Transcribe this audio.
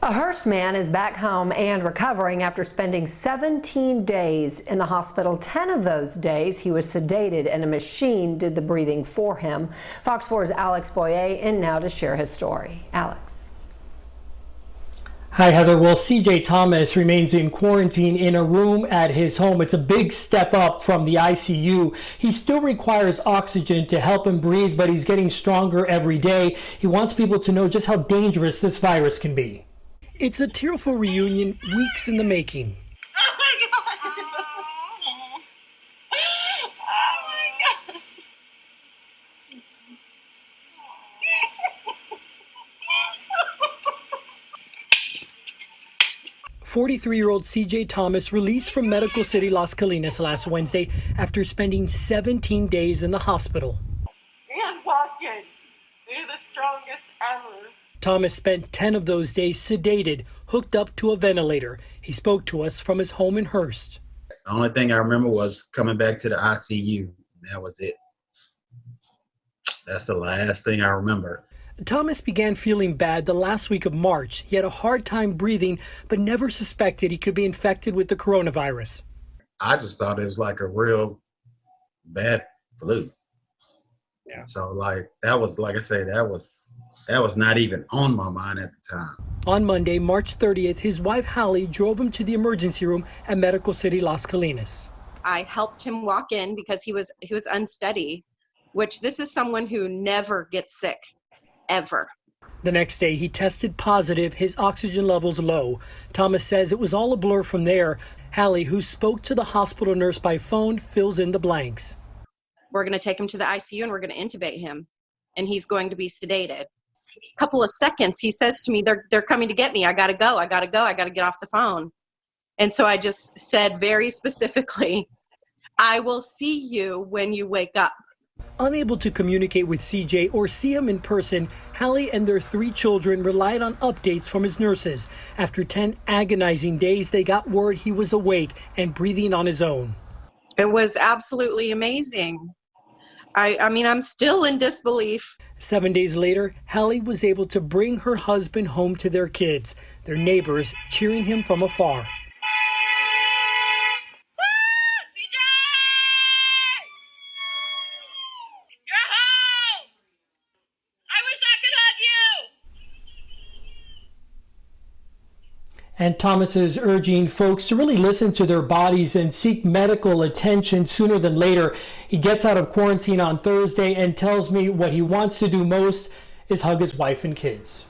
A Hurst man is back home and recovering after spending 17 days in the hospital. 10 of those days he was sedated and a machine did the breathing for him. Fox 4's Alex Boyer in now to share his story. Alex. Hi, Heather. Well, CJ Thomas remains in quarantine in a room at his home. It's a big step up from the ICU. He still requires oxygen to help him breathe, but he's getting stronger every day. He wants people to know just how dangerous this virus can be. It's a tearful reunion, weeks in the making. Oh my God. Oh my God. 43-year-old CJ Thomas released from Medical City Las Colinas last Wednesday after spending 17 days in the hospital. And walking. You're the strongest ever. Thomas spent 10 of those days sedated, hooked up to a ventilator. He spoke to us from his home in Hurst. The only thing I remember was coming back to the ICU. That was it. That's the last thing I remember. Thomas began feeling bad the last week of March. He had a hard time breathing, but never suspected he could be infected with the coronavirus. I just thought it was like a real bad flu. Yeah. So that was, like I say, that was not even on my mind at the time. On Monday, March 30th, his wife Hallie drove him to the emergency room at Medical City Las Colinas. I helped him walk in because he was unsteady, which this is someone who never gets sick, ever. The next day, he tested positive, his oxygen levels low. Thomas says it was all a blur from there. Hallie, who spoke to the hospital nurse by phone, fills in the blanks. We're going to take him to the ICU and we're going to intubate him, and he's going to be sedated. A couple of seconds, he says to me, they're coming to get me. I got to go. I got to get off the phone. And so I just said very specifically, I will see you when you wake up. Unable to communicate with CJ or see him in person, Hallie and their 3 children relied on updates from his nurses. After 10 agonizing days, they got word he was awake and breathing on his own. It was absolutely amazing. I mean, I'm still in disbelief. 7 days later, Hallie was able to bring her husband home to their kids, their neighbors cheering him from afar. And Thomas is urging folks to really listen to their bodies and seek medical attention sooner than later. He gets out of quarantine on Thursday and tells me what he wants to do most is hug his wife and kids.